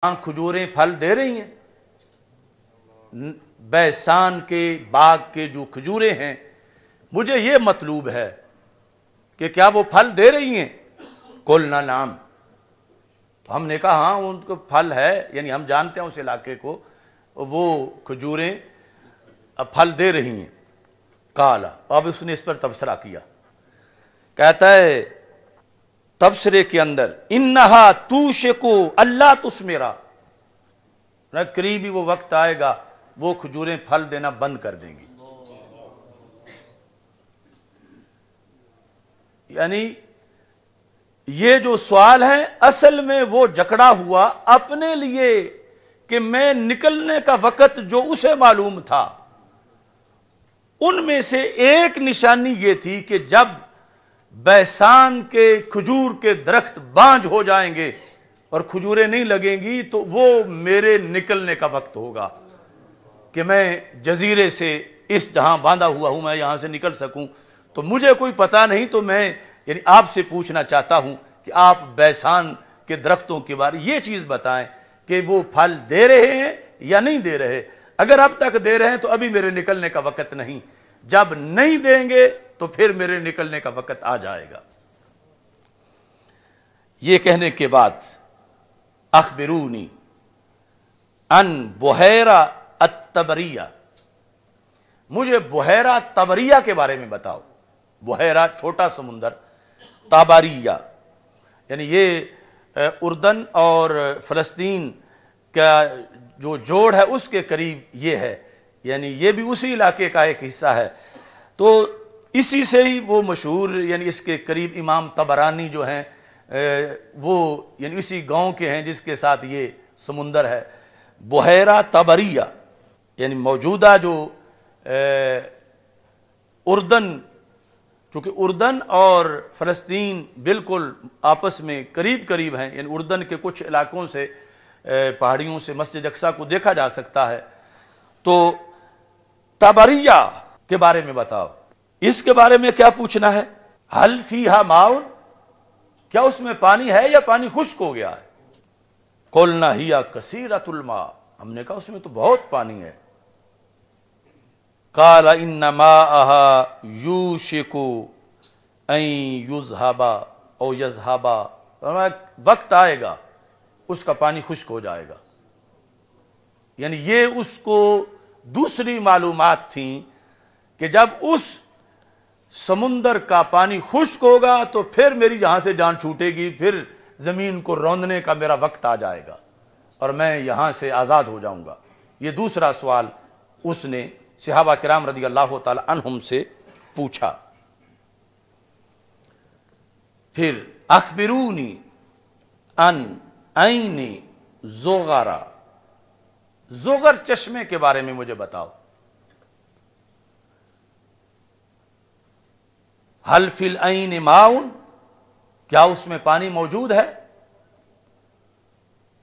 کھجوریں پھل دے رہی ہیں، بیسان کے باغ کے جو کھجوریں ہیں، مجھے یہ مطلوب ہے کہ کیا وہ پھل دے رہی ہیں؟ قلنا نعم، تو ہم نے کہا ہاں ان کو پھل ہے، یعنی ہم جانتے ہیں اس علاقے کو، وہ کھجوریں پھل دے رہی ہیں۔ قال، اب اس نے اس پر تبصرہ کیا، کہتا ہے تبصرے کے اندر انہا توشکو اللہ تثمرا، قریبی وہ وقت آئے گا وہ کھجوریں پھل دینا بند کر دیں گی۔ یعنی یہ جو سوال ہے اصل میں وہ جکڑا ہوا اپنے لیے کہ میں نکلنے کا وقت جو اسے معلوم تھا، ان میں سے ایک نشانی یہ تھی کہ جب بیسان کے کھجور کے درخت بانجھ ہو جائیں گے اور کھجوریں نہیں لگیں گی تو وہ میرے نکلنے کا وقت ہوگا کہ میں جزیرے سے اس جہاں باندھا ہوا ہوں میں یہاں سے نکل سکوں۔ تو مجھے کوئی پتہ نہیں، تو میں یعنی آپ سے پوچھنا چاہتا ہوں کہ آپ بیسان کے درختوں کے بارے یہ چیز بتائیں کہ وہ پھل دے رہے ہیں یا نہیں دے رہے۔ اگر اب تک دے رہے ہیں تو ابھی میرے نکلنے کا وقت نہیں، جب نہیں دیں گے تو پھر میرے نکلنے کا وقت آ جائے گا۔ یہ کہنے کے بعد اخبرونی ان بحیرہ الطبریہ، مجھے بحیرہ طبریہ کے بارے میں بتاؤ۔ بحیرہ چھوٹا سمندر، طبریہ یعنی یہ اردن اور فلسطین کا جو جوڑ ہے اس کے قریب یہ ہے، یعنی یہ بھی اسی علاقے کا ایک حصہ ہے۔ تو اسی سے ہی وہ مشہور، یعنی اس کے قریب امام طبرانی جو ہیں وہ یعنی اسی گاؤں کے ہیں جس کے ساتھ یہ سمندر ہے۔ بحیرہ طبریہ یعنی موجودہ جو اردن، چونکہ اردن اور فلسطین بالکل آپس میں قریب قریب ہیں، یعنی اردن کے کچھ علاقوں سے پہاڑیوں سے مسجد اقصیٰ کو دیکھا جا سکتا ہے۔ تو طبریہ کے بارے میں بتاؤ، اس کے بارے میں کیا پوچھنا ہے؟ حل فیہا ماء، کیا اس میں پانی ہے یا پانی خشک ہو گیا ہے؟ قلنا ہی کثیرۃ الماء، ہم نے کہا اس میں تو بہت پانی ہے۔ قال ان ماءها یوشک ان یذهب او یذهب، وقت آئے گا اس کا پانی خشک ہو جائے گا۔ یعنی یہ اس کو دوسری معلومات تھیں کہ جب اس سمندر کا پانی خشک ہوگا تو پھر میری یہاں سے جان چھوٹے گی، پھر زمین کو روندنے کا میرا وقت آ جائے گا اور میں یہاں سے آزاد ہو جاؤں گا۔ یہ دوسرا سوال اس نے صحابہ کرام رضی اللہ تعالی عنہم سے پوچھا۔ پھر اخبرونی ان عین زغر، زغر چشمے کے بارے میں مجھے بتاؤ۔ حل فی العین ماء، کیا اس میں پانی موجود ہے؟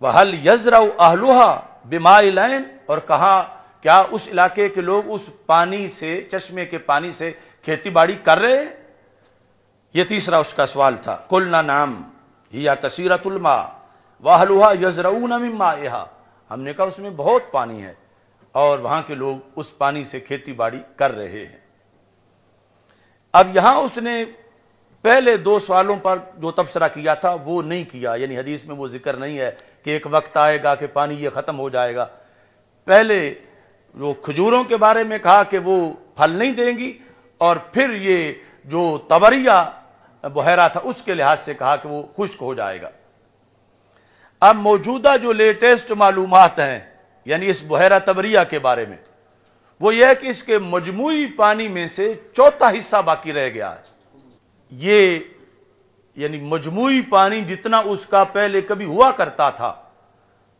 وحل یزرع اہلھا بماء العین، اور کہاں کیا اس علاقے کے لوگ اس پانی سے، چشمے کے پانی سے کھیتی باڑی کر رہے ہیں؟ یہ تیسرا اس کا سوال تھا۔ قلنا نعم ہی کثیرۃ الماء واہلھا یزرعون من مائھا، ہم نے کہا اس میں بہت پانی ہے اور وہاں کے لوگ اس پانی سے کھیتی باڑی کر رہے ہیں۔ اب یہاں اس نے پہلے دو سوالوں پر جو تبصرہ کیا تھا وہ نہیں کیا، یعنی حدیث میں وہ ذکر نہیں ہے کہ ایک وقت آئے گا کہ پانی یہ ختم ہو جائے گا۔ پہلے جو کھجوروں کے بارے میں کہا کہ وہ پھل نہیں دیں گی، اور پھر یہ جو طبریہ بحیرہ تھا اس کے لحاظ سے کہا کہ وہ خشک ہو جائے گا۔ اب موجودہ جو لیٹسٹ معلومات ہیں یعنی اس بحیرہ طبریہ کے بارے میں، وہ یہ ہے کہ اس کے مجموعی پانی میں سے چوتھا حصہ باقی رہ گیا ہے۔ یہ یعنی مجموعی پانی جتنا اس کا پہلے کبھی ہوا کرتا تھا،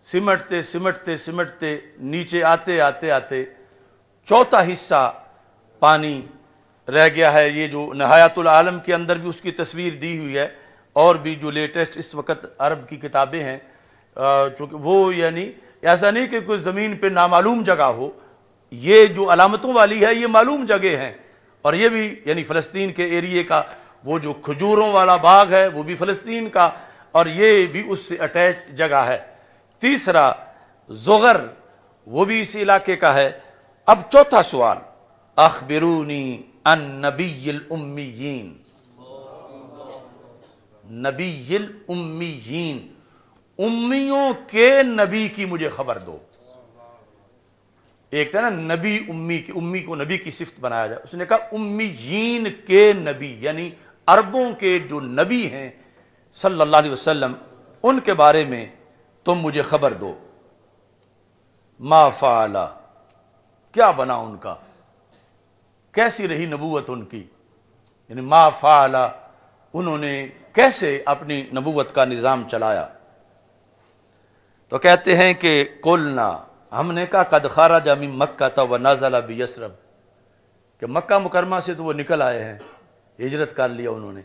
سمٹتے سمٹتے سمٹتے نیچے آتے آتے آتے چوتھا حصہ پانی رہ گیا ہے۔ یہ جو نہایت العالم کے اندر بھی اس کی تصویر دی ہوئی ہے، اور بھی جو لیٹسٹ اس وقت عرب کی کتابیں ہیں، چونکہ وہ یعنی ایسا نہیں کہ کوئی زمین پہ نامعلوم جگہ ہو، یہ جو علامتوں والی ہے یہ معلوم جگہ ہیں، اور یہ بھی یعنی فلسطین کے ایریے کا وہ جو کھجوروں والا باغ ہے وہ بھی فلسطین کا، اور یہ بھی اس سے اٹیچ جگہ ہے۔ تیسرا زغر وہ بھی اسی علاقے کا ہے۔ اب چوتھا سوال، اخبرونی عن نبی الامیین، نبی الامیین، امیوں کے نبی کی مجھے خبر دو۔ ایک تھا نا نبی امی کی، امی کو نبی کی صفت بنایا جائے، اس نے کہا امیین کے نبی، یعنی عربوں کے جو نبی ہیں صلی اللہ علیہ وسلم، ان کے بارے میں تم مجھے خبر دو۔ ما فعلا، کیا بنا ان کا، کیسی رہی نبوت ان کی، یعنی ما فعلا، انہوں نے کیسے اپنی نبوت کا نظام چلایا۔ تو کہتے ہیں کہ قلنا، ہم نے کہا قد خرج من مکہ ونزل بیثرب، کہ مکہ مکرمہ سے تو وہ نکل آئے ہیں، ہجرت کر لیا انہوں نے،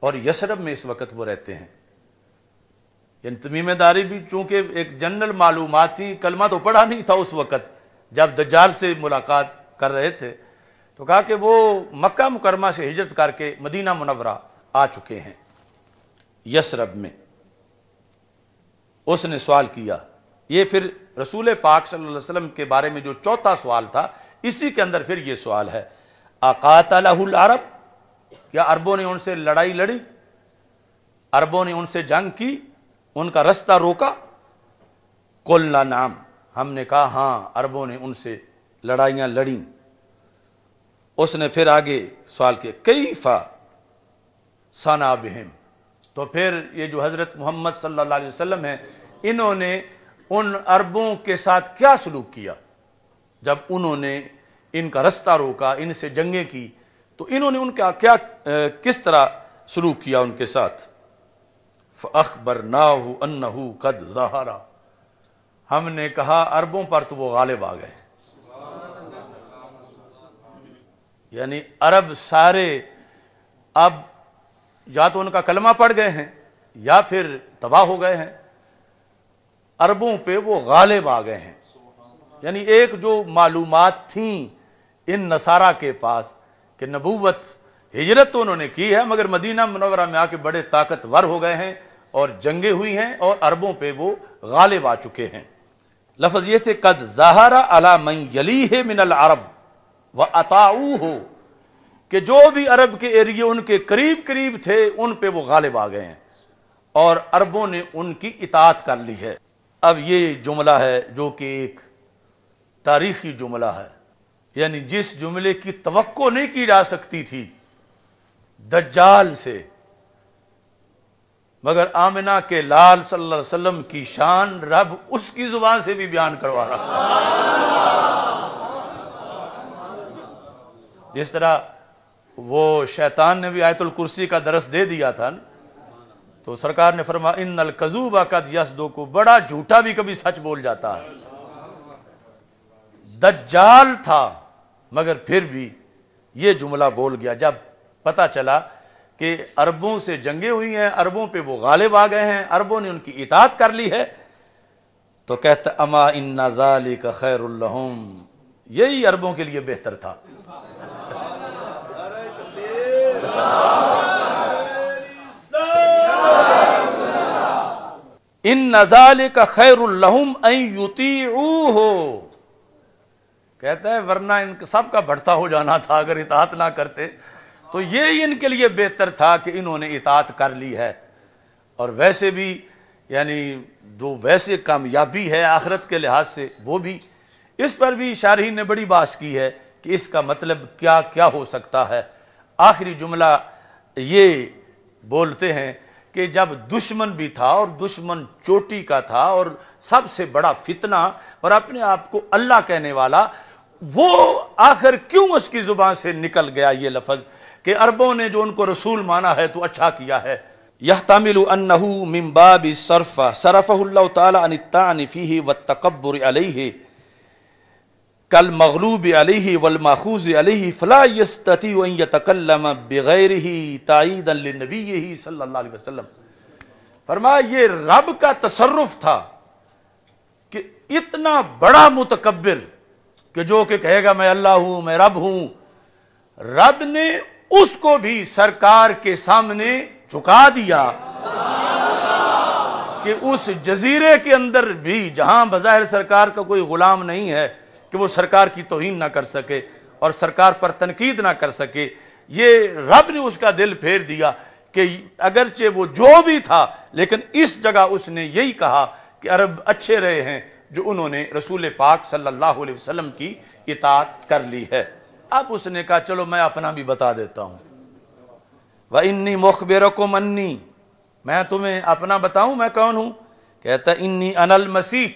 اور یثرب میں اس وقت وہ رہتے ہیں۔ یعنی تمیم داری بھی چونکہ ایک جنرل معلومات تھی، کلمہ تو پڑھا نہیں تھا اس وقت جب دجال سے ملاقات کر رہے تھے، تو کہا کہ وہ مکہ مکرمہ سے ہجرت کر کے مدینہ منورہ آ چکے ہیں یثرب میں۔ اس نے سوال کیا، یہ پھر رسول پاک صلی اللہ علیہ وسلم کے بارے میں جو چوتھا سوال تھا، اسی کے اندر پھر یہ سوال ہے، اقاتلہ العرب، کیا عربوں نے ان سے لڑائی لڑی، عربوں نے ان سے جنگ کی، ان کا رستہ روکا؟ قلنا نعم، ہم نے کہا ہاں عربوں نے ان سے لڑائیاں لڑیں۔ اس نے پھر آگے سوال کیا کیف صنع بہم، تو پھر یہ جو حضرت محمد صلی اللہ علیہ وسلم ہیں، انہوں نے ان عربوں کے ساتھ کیا سلوک کیا جب انہوں نے ان کا رستہ روکا، ان سے جنگیں کی، تو انہوں نے ان کا کیا کس طرح سلوک کیا ان کے ساتھ؟ فَأَخْبَرْنَاهُ أَنَّهُ قَدْ ظَهَرَ، ہم نے کہا عربوں پر تو وہ غالب آ گئے، یعنی عرب سارے اب یا تو ان کا کلمہ پڑھ گئے ہیں یا پھر تباہ ہو گئے ہیں، عربوں پہ وہ غالب آ گئے ہیں۔ یعنی ایک جو معلومات تھیں ان نصارہ کے پاس کہ نبوت، ہجرت تو انہوں نے کی ہے مگر مدینہ منورہ میں آ کے بڑے طاقتور ہو گئے ہیں اور جنگیں ہوئی ہیں اور عربوں پہ وہ غالب آ چکے ہیں۔ لفظ یہ تھے قد ظہر علی من یلیہ من العرب واطاعوہ، کہ جو بھی عرب کے ایریے ان کے قریب قریب تھے ان پہ وہ غالب آ گئے ہیں اور عربوں نے ان کی اطاعت کر لی ہے۔ اب یہ جملہ ہے جو کہ ایک تاریخی جملہ ہے، یعنی جس جملے کی توقع نہیں کی جا سکتی تھی دجال سے، مگر آمنہ کے لال صلی اللہ علیہ وسلم کی شان رب اس کی زبان سے بھی بیان کروا رہا۔ جس طرح وہ شیطان نے بھی آیت الکرسی کا درس دے دیا تھا، تو سرکار نے فرمایا ان الکذوب قد یصدق، بڑا جھوٹا بھی کبھی سچ بول جاتا ہے۔ دجال تھا مگر پھر بھی یہ جملہ بول گیا جب پتہ چلا کہ عربوں سے جنگیں ہوئی ہیں، عربوں پہ وہ غالب آ گئے ہیں، عربوں نے ان کی اطاعت کر لی ہے، تو کہتا اما ان ذالک خیر لہم، یہی عربوں کے لیے بہتر تھا۔ ان ذالک خیر لہم ان یطیعوہ، کہتا ہے ورنہ ان سب کا بھٹتا ہو جانا تھا اگر اطاعت نہ کرتے، تو یہ ان کے لیے بہتر تھا کہ انہوں نے اطاعت کر لی ہے۔ اور ویسے بھی یعنی جو ویسے کامیابی ہے آخرت کے لحاظ سے، وہ بھی اس پر بھی شارحین نے بڑی بحث کی ہے کہ اس کا مطلب کیا کیا ہو سکتا ہے۔ آخری جملہ یہ بولتے ہیں کہ جب دشمن بھی تھا اور دشمن چوٹی کا تھا اور سب سے بڑا فتنہ اور اپنے آپ کو اللہ کہنے والا، وہ آخر کیوں اس کی زبان سے نکل گیا یہ لفظ کہ عربوں نے جو ان کو رسول مانا ہے تو اچھا کیا ہے؟ یحتمل انہ من باب الصرف صرفہ اللہ تعالی عن الطعن فیہ والتکبر علیہ کالمغلوب علیہ والماخوذ علیہ فلا یستطیع ان یتکلم بغیرہ تائیدا لنبیہ صلی اللہ علیہ وسلم۔ فرمایا یہ رب کا تصرف تھا کہ اتنا بڑا متکبر کہ جو کہ کہے گا میں اللہ ہوں، میں رب ہوں، رب نے اس کو بھی سرکار کے سامنے جھکا دیا کہ اس جزیرے کے اندر بھی جہاں بظاہر سرکار کا کوئی غلام نہیں ہے کہ وہ سرکار کی توہین نہ کر سکے اور سرکار پر تنقید نہ کر سکے، یہ رب نے اس کا دل پھیر دیا کہ اگرچہ وہ جو بھی تھا لیکن اس جگہ اس نے یہی کہا کہ عرب اچھے رہے ہیں جو انہوں نے رسول پاک صلی اللہ علیہ وسلم کی اطاعت کر لی ہے۔ اب اس نے کہا چلو میں اپنا بھی بتا دیتا ہوں، وَإِنِّي مُخْبِرَكُمْ أَنِّي، میں تمہیں اپنا بتاؤں میں کون ہوں؟ کہتا انی انا المسیح،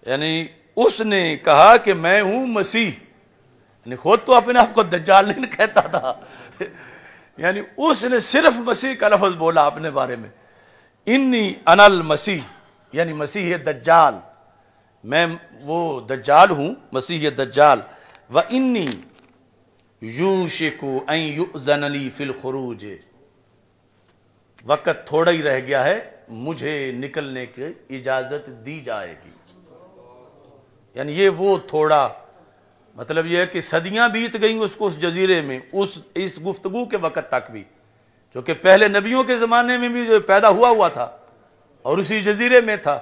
یعنی اس نے کہا کہ میں ہوں مسیح، یعنی خود تو اپنے آپ کو دجال نہیں کہتا تھا، یعنی اس نے صرف مسیح کا لفظ بولا اپنے بارے میں، انی انا المسیح، یعنی مسیح دجال، میں وہ دجال ہوں، مسیح دجال۔ وَإِنِّي یوشک ان یؤذن لی فی الخروج، وقت تھوڑا ہی رہ گیا ہے، مجھے نکلنے کی اجازت دی جائے گی۔ یعنی یہ وہ تھوڑا، مطلب یہ ہے کہ صدیاں بیت گئیں اس کو اس جزیرے میں، اس گفتگو کے وقت تک بھی، جو کہ پہلے نبیوں کے زمانے میں بھی جو پیدا ہوا تھا اور اسی جزیرے میں تھا،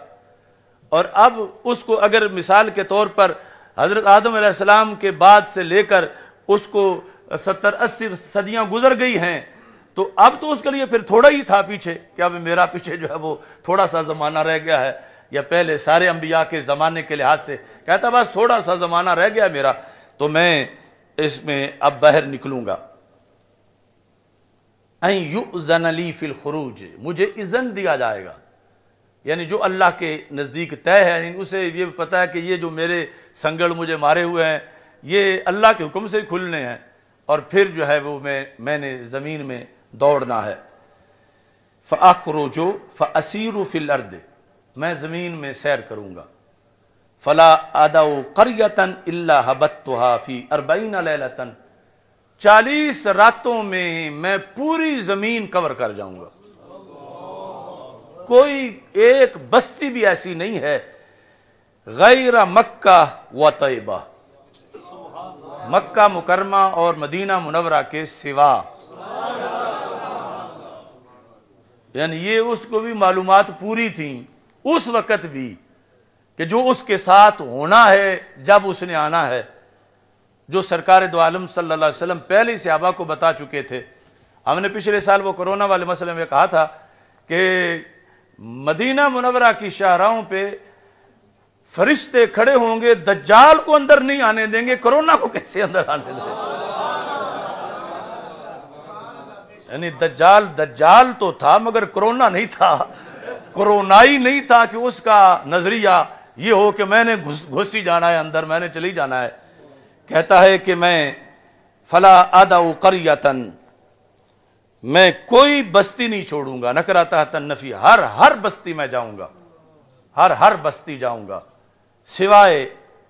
اور اب اس کو اگر مثال کے طور پر حضرت آدم علیہ السلام کے بعد سے لے کر اس کو 70-80 صدیاں گزر گئی ہیں، تو اب تو اس کے لیے پھر تھوڑا ہی تھا پیچھے، کہ اب میرا پیچھے جو ہے وہ تھوڑا سا زمانہ رہ گیا ہے، یا پہلے سارے انبیاء کے زمانے کے لحاظ سے کہتا بس تھوڑا سا زمانہ رہ گیا میرا، تو میں اس میں اب باہر نکلوں گا۔ ان یؤذن لی فی الخروج، مجھے اذن دیا جائے گا، یعنی جو اللہ کے نزدیک طے ہے، یعنی اسے یہ پتہ ہے کہ یہ جو میرے سنگڑ مجھے مارے ہوئے ہیں یہ اللہ کے حکم سے کھلنے ہیں، اور پھر جو ہے وہ میں نے زمین میں دوڑنا ہے۔ فَأَخْرُجُ فَأَسِيرُ فِي الْأَرْضِ، میں زمین میں سیر کروں گا۔ فَلَا أَدَعُ قَرْيَةً إِلَّا هَبَتُّهَا فِي 40 لَيْلَةً، 40 راتوں میں پوری زمین کور کر جاؤں گا، کوئی ایک بستی بھی ایسی نہیں ہے غیر مکہ و طیبہ، مکہ مکرمہ اور مدینہ منورہ کے سوا، یعنی یہ اس کو بھی معلومات پوری تھیں اس وقت بھی کہ جو اس کے ساتھ ہونا ہے جب اس نے آنا ہے، جو سرکار دو عالم صلی اللہ علیہ وسلم پہلے صحابہ کو بتا چکے تھے۔ ہم نے پچھلے سال وہ کرونا والے مسئلے میں کہا تھا کہ مدینہ منورہ کی شاہراہوں پہ فرشتے کھڑے ہوں گے، دجال کو اندر نہیں آنے دیں گے، کرونا کو کیسے اندر آنے دیں گے؟ یعنی دجال تو تھا مگر کرونا نہیں تھا، کرونائی نہیں تھا کہ اس کا نظریہ یہ ہو کہ میں نے گھس ہی جانا ہے اندر، میں نے چلی جانا ہے۔ کہتا ہے کہ میں فلا ادعو قریۃ، میں کوئی بستی نہیں چھوڑوں گا، نکرہ تحت النفی، ہر بستی میں جاؤں گا، ہر بستی جاؤں گا سوائے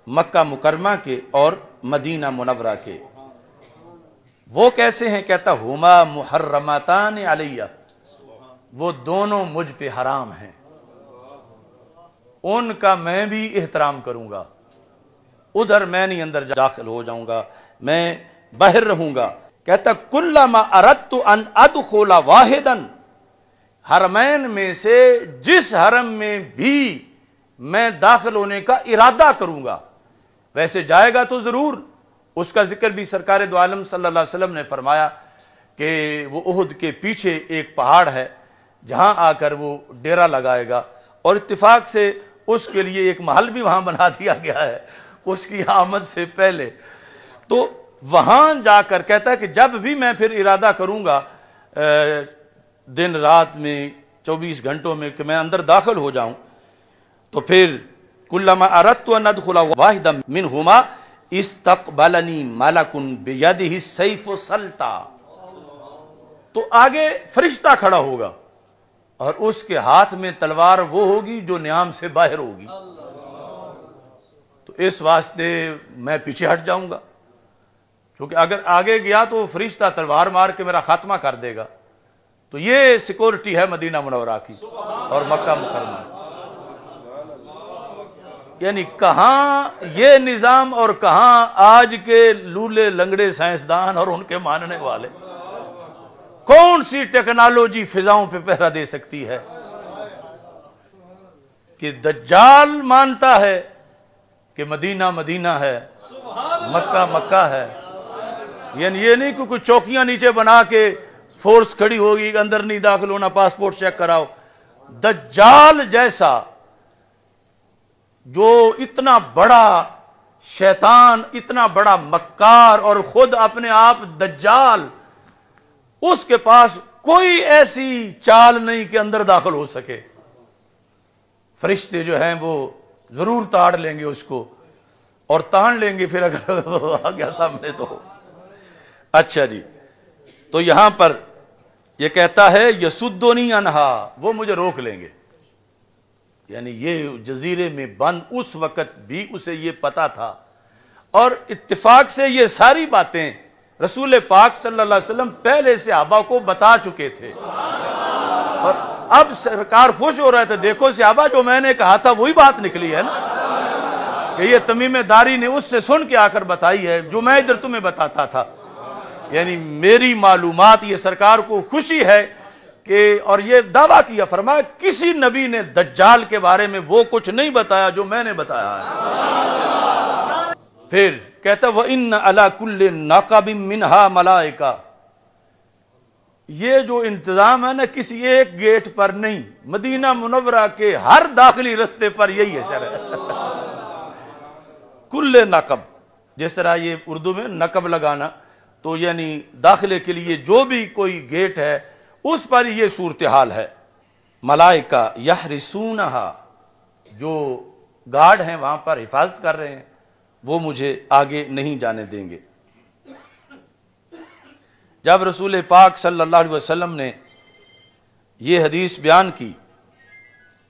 مکہ مکرمہ کے اور مدینہ منورہ کے۔ وہ کیسے ہیں؟ کہتا ہما محرماتان علیہ، وہ دونوں مجھ پہ حرام ہیں، ان کا میں بھی احترام کروں گا، ادھر میں نہیں اندر داخل ہو جاؤں گا، میں باہر رہوں گا۔ کہتا کلما اردت ان ادخل واحدا، حرمین میں سے جس حرم میں بھی میں داخل ہونے کا ارادہ کروں گا، ویسے جائے گا تو ضرور، اس کا ذکر بھی سرکار دو عالم صلی اللہ علیہ وسلم نے فرمایا کہ وہ احد کے پیچھے ایک پہاڑ ہے جہاں آ کر وہ ڈیرا لگائے گا، اور اتفاق سے اس کے لیے ایک محل بھی وہاں بنا دیا گیا ہے اس کی آمد سے پہلے۔ تو وہاں جا کر کہتا ہے کہ جب بھی میں پھر ارادہ کروں گا دن رات میں 24 گھنٹوں میں کہ میں اندر داخل ہو جاؤں، تو پھر کلما اردت ان ادخل واحدا منہما استقبلنی ملک بیدہ السیف سلطا، تو آگے فرشتہ کھڑا ہوگا اور اس کے ہاتھ میں تلوار وہ ہوگی جو نیام سے باہر ہوگی، تو اس واسطے میں پیچھے ہٹ جاؤں گا، کیونکہ اگر آگے گیا تو فرشتہ تلوار مار کے میرا خاتمہ کر دے گا۔ تو یہ سیکورٹی ہے مدینہ منورہ کی اور مکہ مکرمہ، یعنی کہاں یہ نظام اور کہاں آج کے لولے لنگڑے سائنسدان اور ان کے ماننے والے، کون سی ٹیکنالوجی فضاؤں پہ پہرا دے سکتی ہے؟ کہ دجال مانتا ہے کہ مدینہ مدینہ ہے، مکہ مکہ ہے، یعنی یہ نہیں کہ کوئی چوکیاں نیچے بنا کے فورس کھڑی ہوگی کہ اندر نہیں داخل ہونا، پاسپورٹ چیک کراؤ۔ دجال جیسا جو اتنا بڑا شیطان، اتنا بڑا مکار اور خود اپنے آپ دجال، اس کے پاس کوئی ایسی چال نہیں کہ اندر داخل ہو سکے۔ فرشتے جو ہیں وہ ضرور تاڑ لیں گے اس کو، اور تان لیں گے پھر اگر آ گیا سامنے تو۔ اچھا جی، تو یہاں پر یہ کہتا ہے یسدونی عنہا، وہ مجھے روک لیں گے، یعنی یہ جزیرے میں بند اس وقت بھی اسے یہ پتا تھا، اور اتفاق سے یہ ساری باتیں رسول پاک صلی اللہ علیہ وسلم پہلے صحابہ کو بتا چکے تھے، اور اب سرکار خوش ہو رہے تھے، دیکھو صحابہ جو میں نے کہا تھا وہی بات نکلی ہے نا، کہ یہ تمیم داری نے اس سے سن کے آ کر بتائی ہے جو میں ادھر تمہیں بتاتا تھا۔ یعنی میری معلومات، یہ سرکار کو خوشی ہے کہ، اور یہ دعویٰ کیا، فرمایا کسی نبی نے دجال کے بارے میں وہ کچھ نہیں بتایا جو میں نے بتایا ہے۔ پھر کہتا وَإِنَّ عَلَى كُلِّ نَقَبٍ مِّنْهَا مَلَائِكَةٌ، یہ جو انتظام ہے نا کسی ایک گیٹ پر نہیں، مدینہ منورہ کے ہر داخلی رستے پر یہی ہے شرع۔ کل نقب، جس طرح یہ اردو میں نقب لگانا، تو یعنی داخلے کے لیے جو بھی کوئی گیٹ ہے اس پر یہ صورتحال ہے۔ ملائکہ یحرسونہا، جو گارڈ ہیں وہاں پر حفاظت کر رہے ہیں، وہ مجھے آگے نہیں جانے دیں گے۔ جب رسول پاک صلی اللہ علیہ وسلم نے یہ حدیث بیان کی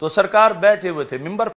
تو سرکار بیٹھے ہوئے تھے، منبر